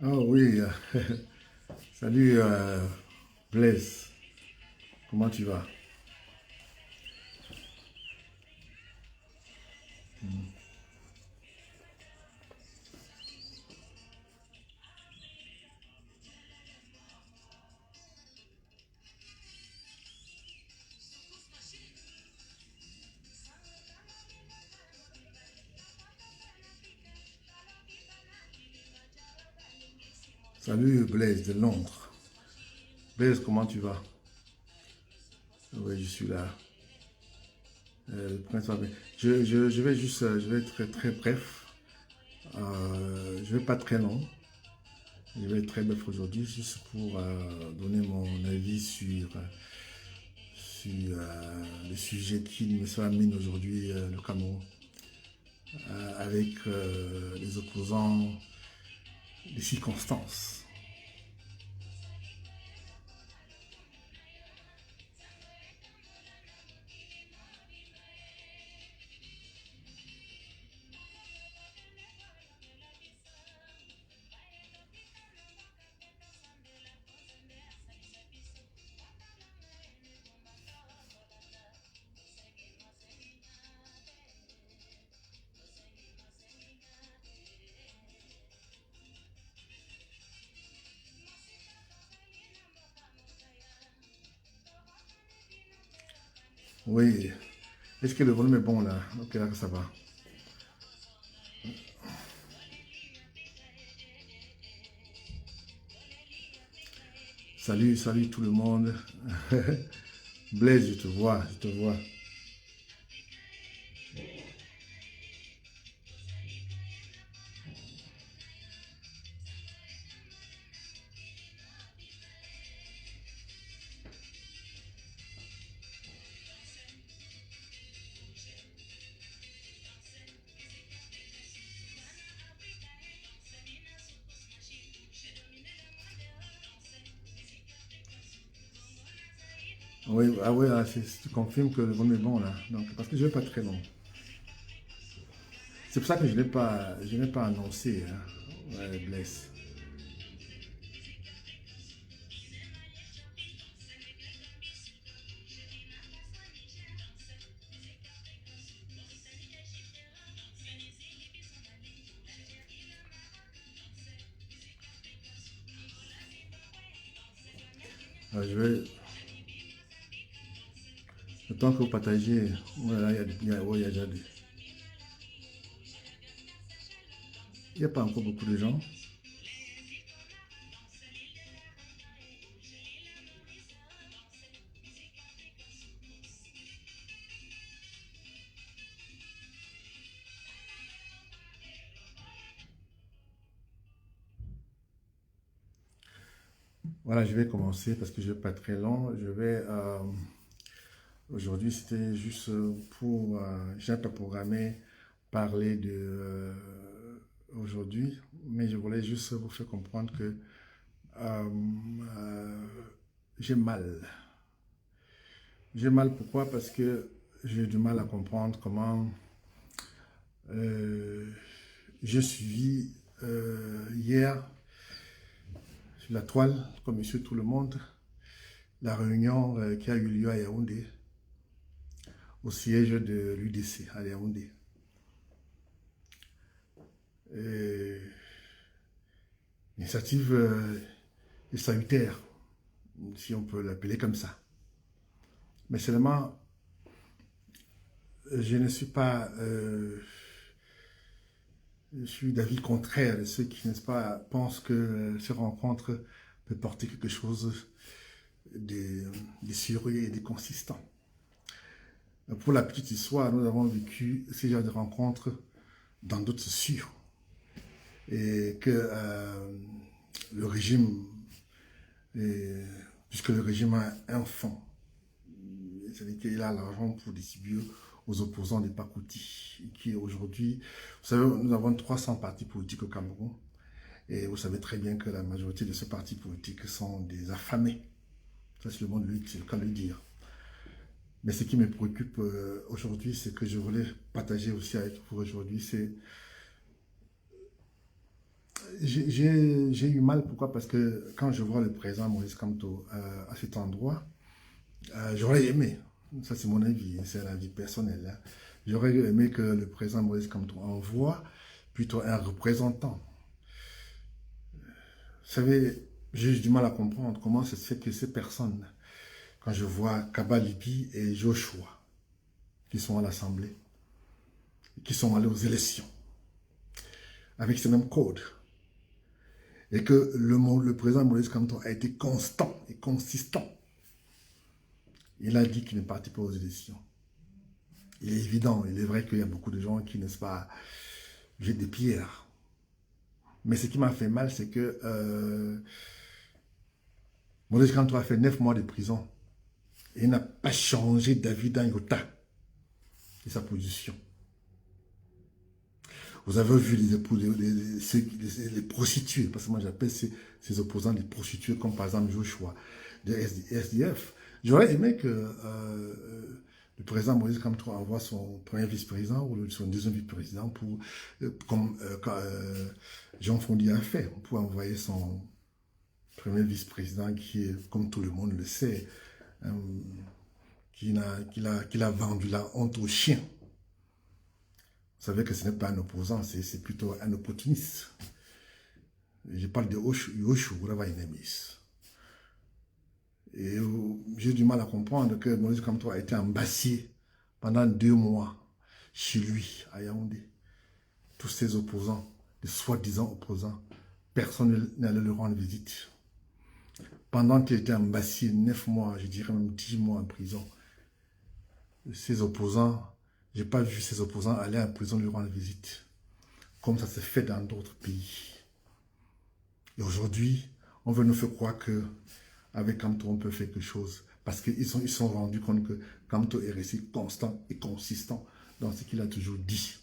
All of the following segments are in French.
Ah oui, salut Blaise, comment tu vas? Salut Blaise de Londres. Blaise, comment tu vas? Oui, je suis là. Le prince va bien. Je vais juste, je vais être très, très bref. Je vais pas très long. Je vais être très bref aujourd'hui, juste pour donner mon avis sur le sujet qui me mine aujourd'hui, le Cameroun, avec les opposants, les circonstances. Oui, est-ce que le volume est bon là? Ok, là ça va. Salut, salut tout le monde. Blaise, je te vois, je te vois. Oui, ah oui, ah, tu confirmes que le volume est bon là. Donc, parce que je ne vais pas très long. C'est pour ça que je n'ai pas annoncé, hein, ouais, Blaise. Je vais, le temps que vous partagez, voilà, ouais, il y a déjà il n'y a pas encore beaucoup de gens. Voilà, je vais commencer parce que je ne vais pas très long. Aujourd'hui, c'était juste je n'ai pas programmé parler de aujourd'hui, mais je voulais juste vous faire comprendre que euh, euh, j'ai mal. J'ai mal pourquoi? Parce que j'ai du mal à comprendre comment euh, j'ai suivi hier sur la toile, comme monsieur tout le monde, la réunion qui a eu lieu à Yaoundé, au siège de l'UDC à Yaoundé. Initiative salutaire, si on peut l'appeler comme ça. Mais seulement, je ne suis pas, je suis d'avis contraire de ceux qui, n'est-ce pas, pensent que ces rencontres peut porter quelque chose de sérieux et de consistant. Pour la petite histoire, nous avons vécu ces genres de rencontres dans d'autres sûrs et que le régime, est, puisque le régime a un fonds, c'est-à-dire qu'il a l'argent pour distribuer aux opposants des Pakouti, qui aujourd'hui, vous savez, nous avons 300 partis politiques au Cameroun, et vous savez très bien que la majorité de ces partis politiques sont des affamés. Ça, c'est le monde, c'est le cas de le dire. Mais ce qui me préoccupe aujourd'hui, c'est que je voulais partager aussi avec vous aujourd'hui, c'est j'ai eu mal, pourquoi? Parce que quand je vois le président Maurice Kamto à cet endroit, j'aurais aimé, ça c'est mon avis, c'est un avis personnel, hein. J'aurais aimé que le président Maurice Kamto envoie plutôt un représentant. Vous savez, j'ai du mal à comprendre comment ça se fait que ces personnes, quand je vois Kaba Libi et Joshua, qui sont à l'Assemblée, qui sont allés aux élections, avec ce même code, et que le président Maurice Kamto a été constant et consistant. Il a dit qu'il ne partait pas aux élections. Il est évident, il est vrai qu'il y a beaucoup de gens qui, n'est-ce pas, jettent des pierres. Mais ce qui m'a fait mal, c'est que Maurice Kamto a fait 9 mois de prison et il n'a pas changé d'avis d'un iota de sa position. Vous avez vu les prostituées, parce que moi j'appelle ces opposants des prostituées, comme par exemple Joshua, de SDF. J'aurais aimé que le président Moïse Kamto envoie son premier vice-président ou son deuxième vice-président pour, comme Jean Fondi a fait, pour envoyer son premier vice-président qui est, comme tout le monde le sait, qu'il a vendu la honte aux chiens. Vous savez que ce n'est pas un opposant, c'est plutôt un opportuniste. Je parle de Yoshu Ravaïnemis. Et j'ai du mal à comprendre que Moïse Kamto a été embassé pendant 2 mois chez lui, à Yaoundé. Tous ses opposants, les soi-disant opposants, personne n'allait le rendre visite. Pendant qu'il était embassé 9 mois, je dirais même 10 mois en prison, ses opposants, j'ai pas vu ses opposants aller en prison lui rendre visite, comme ça se fait dans d'autres pays. Et aujourd'hui, on veut nous faire croire que avec Kamto, on peut faire quelque chose. Parce qu'ils sont rendus compte que Kamto est resté constant et consistant dans ce qu'il a toujours dit.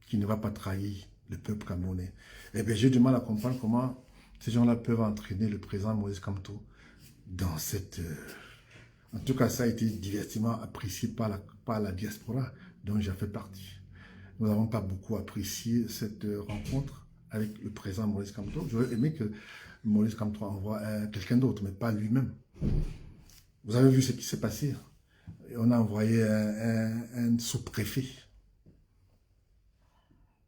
Qu'il ne va pas trahir le peuple camerounais. Eh bien, j'ai du mal à comprendre comment ces gens-là peuvent entraîner le président Moïse Kamto dans cette... En tout cas, ça a été diversement apprécié par la diaspora dont j'ai fait partie. Nous n'avons pas beaucoup apprécié cette rencontre avec le président Maurice Kamto. J'aurais aimé que Maurice Kamto envoie quelqu'un d'autre, mais pas lui-même. Vous avez vu ce qui s'est passé. On a envoyé un sous-préfet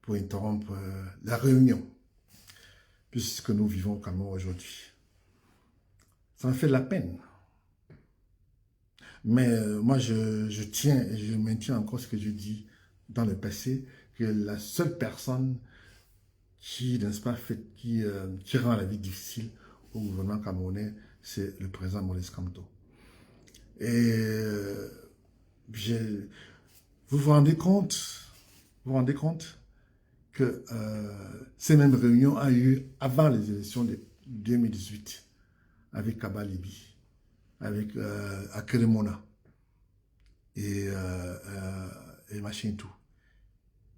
pour interrompre la réunion, puisque nous vivons au Cameroun aujourd'hui. Ça me fait de la peine. Mais moi, je tiens et je maintiens encore ce que je dis dans le passé, que la seule personne qui, n'est-ce pas, qui rend la vie difficile au gouvernement camerounais, c'est le président Maurice Kamto. Et vous vous rendez compte que ces mêmes réunions ont eu avant les élections de 2018 avec Kaba Libi, avec Akeremona et machin tout.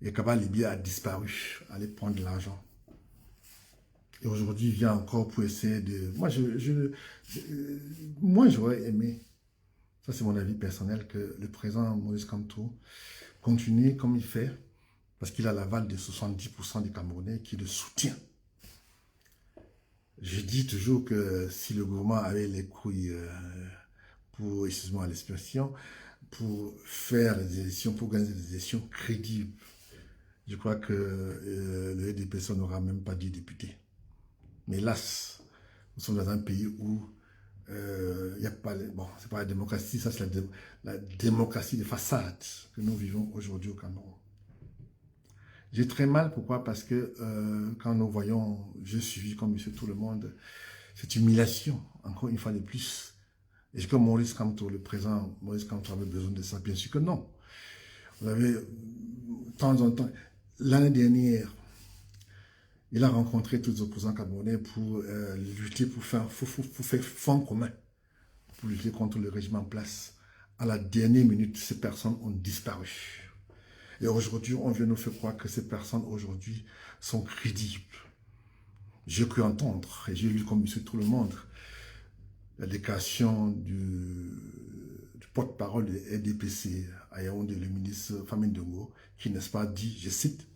Et Kaba Libi a disparu, aller prendre de l'argent. Et aujourd'hui, il vient encore pour essayer de... Moi, j'aurais aimé, ça c'est mon avis personnel, que le président Maurice Kamto continue comme il fait, parce qu'il a l'aval de 70% des Camerounais qui le soutiennent. Je dis toujours que si le gouvernement avait les couilles pour, excusez-moi l'expression, pour faire des élections, pour gagner des élections crédibles, je crois que le EDPS n'aura même pas 10 députés. Mais hélas, nous sommes dans un pays où il n'y a pas... Bon, c'est pas la démocratie, ça c'est la démocratie de façade que nous vivons aujourd'hui au Cameroun. J'ai très mal, pourquoi? Parce que quand nous voyons, je suis comme monsieur tout le monde, cette humiliation, encore une fois de plus. Est-ce que Maurice Kamto, le président Maurice Kamto avait besoin de ça? Bien sûr que non. Vous avez, de temps en temps, l'année dernière, il a rencontré tous les opposants camerounais pour lutter, pour faire front commun, pour lutter contre le régime en place. À la dernière minute, ces personnes ont disparu. Et aujourd'hui, on vient nous faire croire que ces personnes aujourd'hui sont crédibles. J'ai cru entendre, et j'ai lu comme monsieur tout le monde, la déclaration du porte-parole de RDPC à Yaoundé, le ministre Famine Dongo, qui, n'est-ce pas, dit, je cite,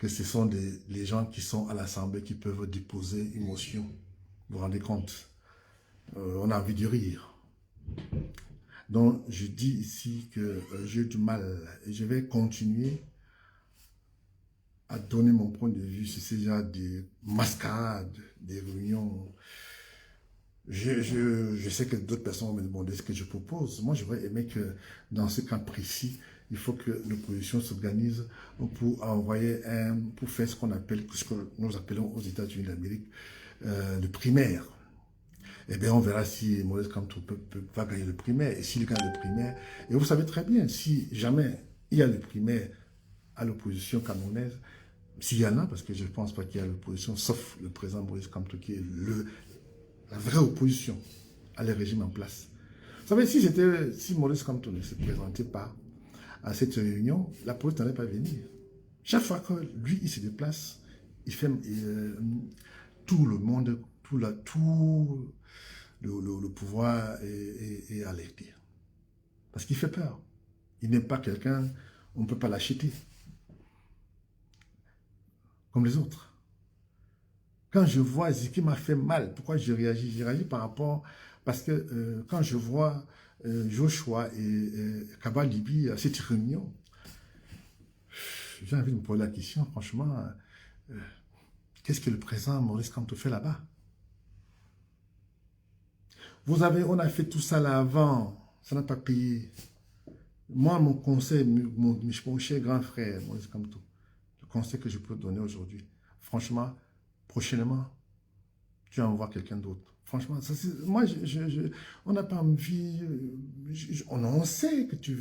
que ce sont les gens qui sont à l'Assemblée qui peuvent déposer une motion. Vous vous rendez compte? On a envie de rire. Donc, je dis ici que j'ai du mal et je vais continuer à donner mon point de vue sur ces genres de mascarades, des réunions. Je sais que d'autres personnes vont me demander ce que je propose. Moi, j'aurais aimé que dans ce cas précis, il faut que l'opposition s'organise pour envoyer pour faire ce qu'on appelle, ce que nous appelons aux États-Unis d'Amérique, le primaire. Eh bien, on verra si Maurice Kamto va gagner le primaire. Et s'il gagne le primaire, et vous savez très bien, si jamais il y a le primaire à l'opposition camerounaise, s'il y en a, parce que je ne pense pas qu'il y a l'opposition, sauf le président Maurice Kamto, qui est la vraie opposition à les régimes en place. Vous savez, si Maurice Kamto ne se présentait pas à cette réunion, la police n'allait pas venir. Chaque fois que lui, il se déplace, il fait tout le monde, tout le pouvoir est alerté. Parce qu'il fait peur. Il n'est pas quelqu'un, on ne peut pas l'acheter. Comme les autres. Quand je vois ce qui m'a fait mal, pourquoi je réagis? Je réagis par rapport, parce que quand je vois Joshua et Kaba Libi à cette réunion, j'ai envie de me poser la question, franchement, qu'est-ce que le président Maurice Kamto fait là-bas? On a fait tout ça là avant, ça n'a pas payé. Moi, mon conseil, mon cher grand frère Maurice Kamto, le conseil que je peux donner aujourd'hui, franchement, prochainement, tu envoies quelqu'un d'autre. Franchement, moi, on n'a pas envie, on sait que tu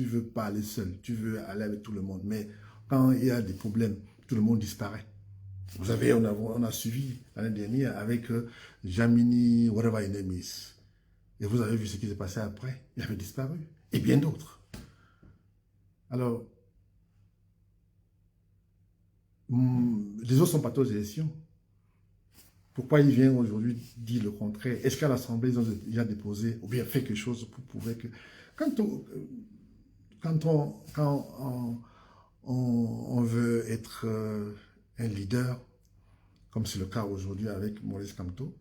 veux pas aller seul, tu veux aller avec tout le monde, mais quand il y a des problèmes, tout le monde disparaît. Vous savez, on a suivi l'année dernière avec Jamini, whatever his name is. Et vous avez vu ce qui s'est passé après, il avait disparu. Et bien d'autres. Alors, les autres sont partis aux élections. Pourquoi il vient aujourd'hui dire le contraire? Est-ce qu'à l'Assemblée, ils ont déjà déposé ou bien fait quelque chose pour prouver que... Quand on veut être un leader, comme c'est le cas aujourd'hui avec Maurice Kamto,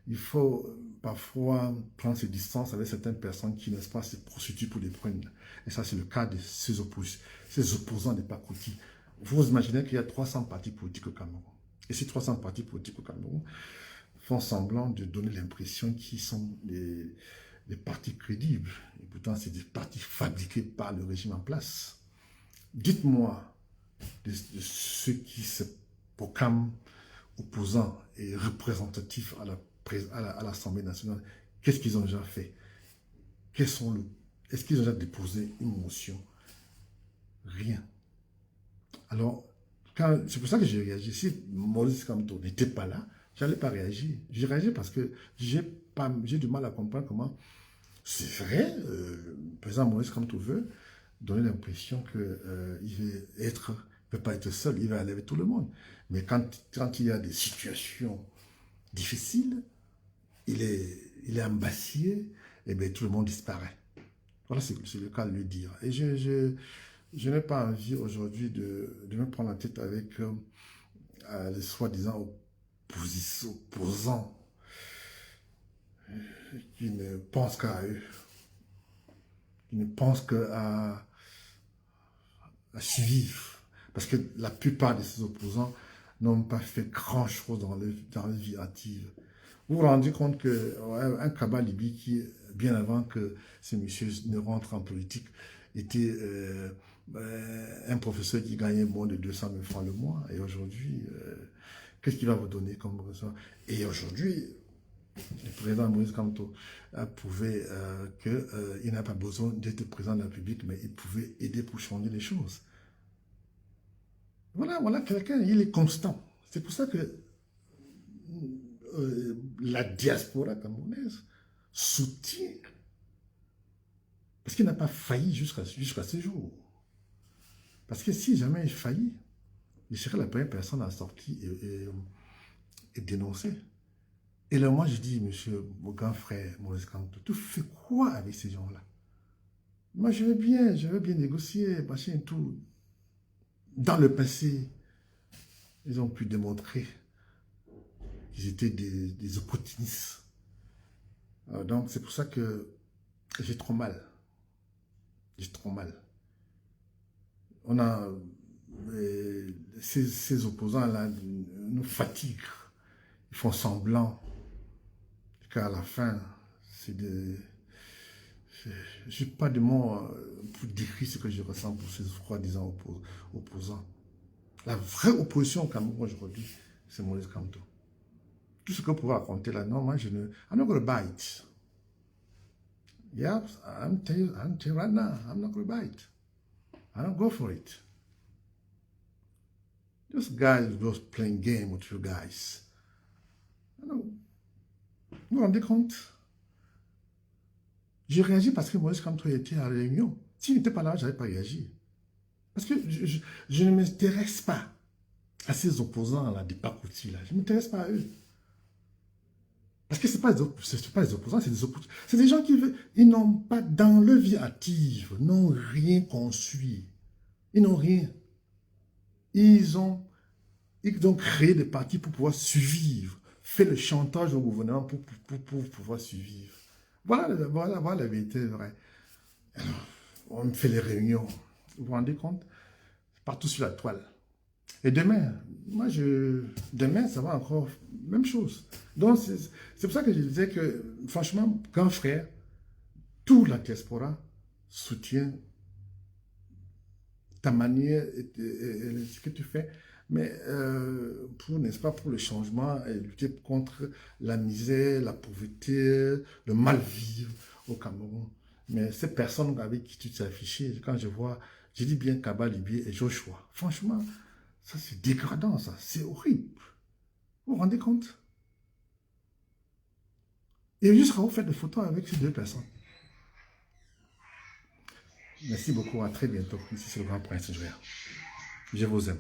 il faut parfois prendre ses distances avec certaines personnes qui, n'est-ce pas, se prostituent pour les prendre. Et ça, c'est le cas de ces opposants des Pakouti. Vous imaginez qu'il y a 300 partis politiques au Cameroun. Et ces 300 partis politiques au Cameroun font semblant de donner l'impression qu'ils sont des partis crédibles. Et pourtant, c'est des partis fabriqués par le régime en place. Dites-moi de ceux qui se proclament opposants et représentatifs à l'Assemblée nationale, qu'est-ce qu'ils ont déjà fait? Est-ce qu'ils ont déjà déposé une motion? Rien. Alors, c'est pour ça que j'ai réagi. Si Maurice Kamto n'était pas là, je n'allais pas réagir. J'ai réagi parce que j'ai du mal à comprendre comment c'est vrai, le président Maurice Kamto veut donner l'impression qu'il ne peut pas être seul, il va aller avec tout le monde. Mais quand il y a des situations difficiles, il est embassié, et bien tout le monde disparaît. Voilà, c'est le cas de le dire. Et je n'ai pas envie aujourd'hui de me prendre la tête avec les soi-disant opposants qui ne pensent qu'à eux, qui ne pensent qu'à survivre. Parce que la plupart de ces opposants n'ont pas fait grand-chose dans leur vie active. Vous vous rendez compte qu'un Kaba Libi qui, bien avant que ce monsieur ne rentre en politique, était un professeur qui gagnait moins de 200 000 francs le mois. Et aujourd'hui, qu'est-ce qu'il va vous donner comme raison? Et aujourd'hui, le président Maurice Kamto a prouvé qu'il n'a pas besoin d'être président de la République, mais il pouvait aider pour changer les choses. Voilà quelqu'un, il est constant. C'est pour ça que la diaspora camerounaise soutient. Parce qu'il n'a pas failli jusqu'à ce jour. Parce que si jamais il faillit, il serait la première personne à sortir et dénoncer. Et là, moi, je dis, monsieur, mon grand frère, Maurice Kamto, tu fais quoi avec ces gens-là? Moi, je veux bien négocier, machin, tout. Dans le passé, Ils ont pu démontrer qu'ils étaient des opportunistes. Donc c'est pour ça que j'ai trop mal. J'ai trop mal. On a ces opposants-là nous fatiguent. Ils font semblant qu'à la fin, c'est de... Je n'ai pas de mots pour décrire ce que je ressens pour ces soi-disant opposants. La vraie opposition au Cameroun aujourd'hui, c'est Maurice Kamto. Tout ce que vous pouvez raconter là, non, moi je ne... I'm not going to bite. Yeah, I'm telling you right now, I'm not going to bite. I don't go for it. Those guys just playing game with you guys. Vous vous rendez compte? J'ai réagi parce que Maurice Kamto était à la réunion. S'il n'était pas là, je n'avais pas réagi. Parce que je ne m'intéresse pas à ces opposants-là, des Pakoutis, là. Je ne m'intéresse pas à eux. Parce que ce n'est pas des opposants, c'est des opposants. C'est des gens qui ils n'ont pas, dans leur vie active, n'ont rien construit. Ils n'ont rien. Ils ont créé des partis pour pouvoir survivre, fait le chantage au gouvernement pour pouvoir survivre. Voilà la vérité vraie. Alors, on fait les réunions. Vous vous rendez compte? Partout sur la toile. Et demain, demain, ça va encore, même chose. Donc, c'est pour ça que je disais que, franchement, grand frère, toute la diaspora soutient ta manière et ce que tu fais, mais n'est-ce pas, pour le changement et lutter contre la misère, la pauvreté, le mal-vivre au Cameroun. Mais ces personnes avec qui tu t'es affiché, quand je vois, je dis bien Kaba Libier et Joshua, franchement, ça c'est dégradant, ça, c'est horrible. Vous vous rendez compte? Et jusqu'à vous faire des photos avec ces deux personnes. Merci beaucoup, à très bientôt. Ici c'est le Grand Prince Jouer. Je vous aime.